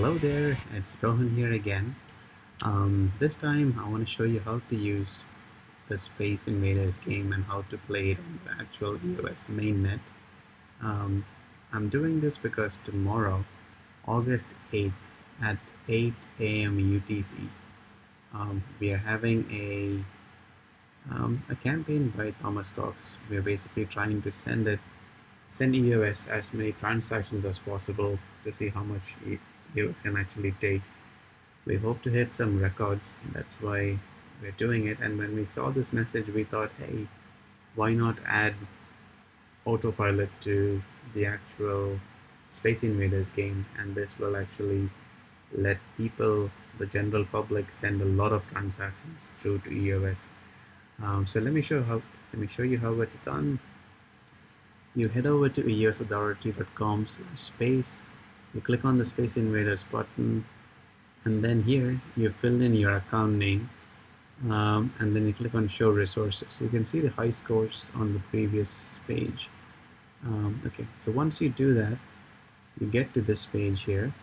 Hello there, it's Rohan here again. This time I want to show you how to use the Space Invaders game and how to play it on the actual EOS Mainnet. Um, I'm doing this because tomorrow, August 8th at 8 AM UTC, we are having a campaign by Thomas Cox. We're basically trying to send EOS as many transactions as possible to see how much EOS can actually take. We hope to hit some records, that's why we're doing it. And when we saw this message, we thought, hey, why not add autopilot to the actual Space Invaders game, and this will actually let people, the general public, send a lot of transactions through to EOS. So let me show you how it's done. You head over to eosauthority.com/space. You click on the Space Invaders button, and then here you fill in your account name, and then you click on Show Resources. You can see the high scores on the previous page. Okay, so once you do that, you get to this page here,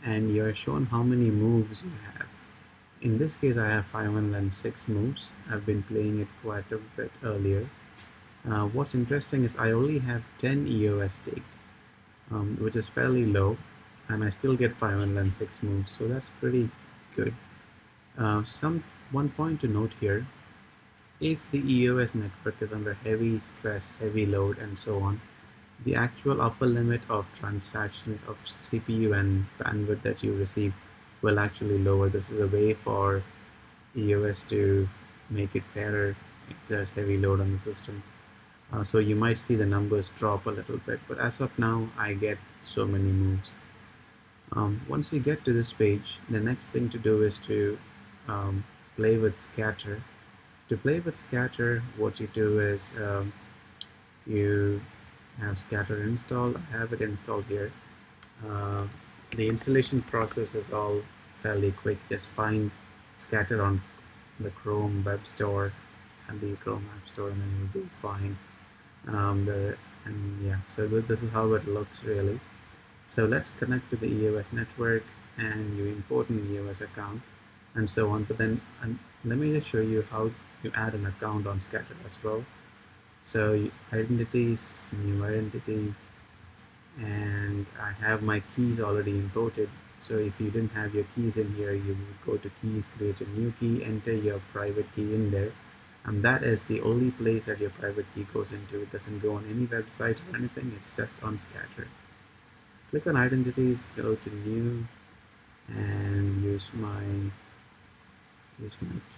and you're shown how many moves you have. In this case, I have 506 moves. I've been playing it quite a bit earlier. What's interesting is I only have 10 EOS staked, which is fairly low, and I still get 506 moves, so that's pretty good. One point to note here: if the EOS network is under heavy stress, heavy load, and so on, the actual upper limit of transactions of CPU and bandwidth that you receive will actually lower. This is a way for EOS to make it fairer if there's heavy load on the system. So you might see the numbers drop a little bit, but as of now, I get so many moves. Once you get to this page, the next thing to do is to play with scatter. To play with scatter, what you do is you have scatter installed. I have it installed here. The installation process is all fairly quick. Just find scatter on the Chrome Web Store and the Chrome App Store, and then you'll be fine. So this is how it looks really. So let's connect to the EOS network, and you import an EOS account and so on. But then let me just show you how you add an account on scatter as well. So identities, new identity, and I have my keys already imported. So if you didn't have your keys in here, you would go to keys, create a new key, enter your private key in there, and that is the only place that your private key goes into. It doesn't go on any website or anything, it's just on scatter. Click on identities, go to new, and use my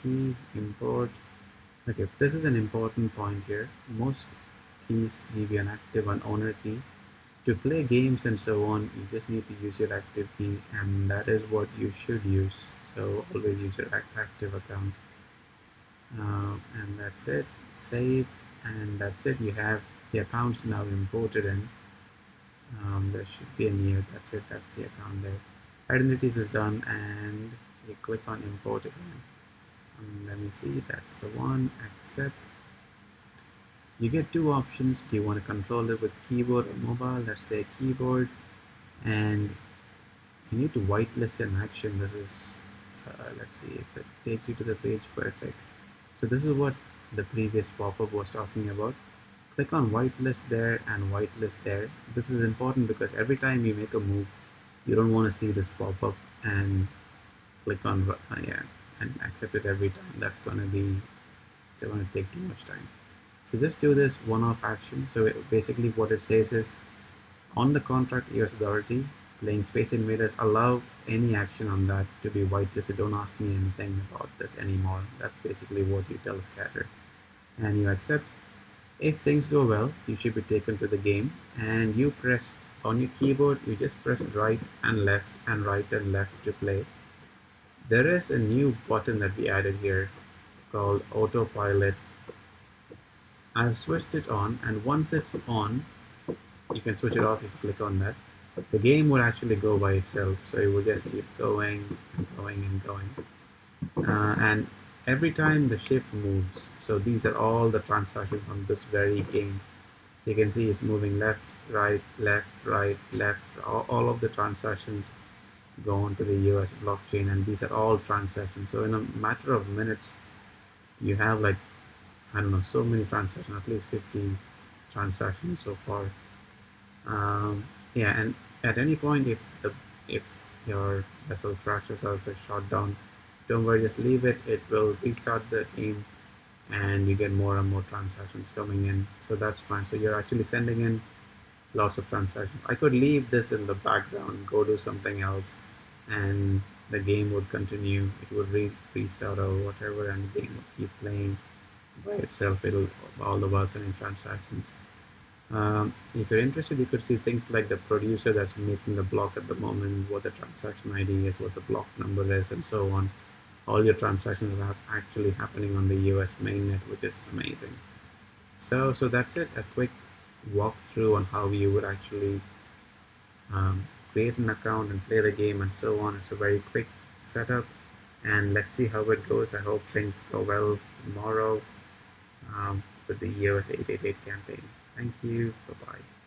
key, import. Okay, this is an important point here. Most keys give you an active and owner key. To play games and so on, you just need to use your active key, and that is what you should use. So always use your active account. And that's it. Save, and that's it. You have the accounts now imported in. There should be a new. That's it. That's the account there. Identities is done, and you click on import again. Let me see. That's the one. Accept. You get two options. Do you want to control it with keyboard or mobile? Let's say keyboard, and you need to whitelist an action. This is let's see if it takes you to the page. Perfect. So this is what the previous pop-up was talking about. Click on whitelist there and whitelist there. This is important because every time you make a move, you don't want to see this pop-up and click on and accept it every time. It's going to take too much time. So just do this one-off action. So basically what it says is, on the contract EOS Authority, playing Space Invaders, allow any action on that to be whitelisted. Don't ask me anything about this anymore. That's basically what you tell scatter. And you accept. If things go well, you should be taken to the game, and you press on your keyboard, you just press right and left and right and left to play. There is a new button that we added here called autopilot. I've switched it on, and once it's on, you can switch it off if you click on that. The game will actually go by itself, so it will just keep going and going and going. And every time the ship moves, so these are all the transactions on this very game. You can see it's moving left, right, left, right, left. All of the transactions go onto the EOS blockchain, and these are all transactions. So in a matter of minutes, you have like, I don't know, so many transactions, at least 50 transactions so far. Yeah, and at any point, if your vessel crashes or gets shot down, don't worry, just leave it. It will restart the game, and you get more and more transactions coming in. So that's fine. So you're actually sending in lots of transactions. I could leave this in the background, go do something else, and the game would continue. It would restart or whatever, and the game would keep playing by itself. It'll all the while sending transactions. If you're interested, you could see things like the producer that's making the block at the moment, what the transaction ID is, what the block number is, and so on. All your transactions are actually happening on the EOS mainnet, which is amazing. So that's it. A quick walkthrough on how you would actually create an account and play the game and so on. It's a very quick setup, and let's see how it goes. I hope things go well tomorrow with the EOS 888 campaign. Thank you. Bye bye.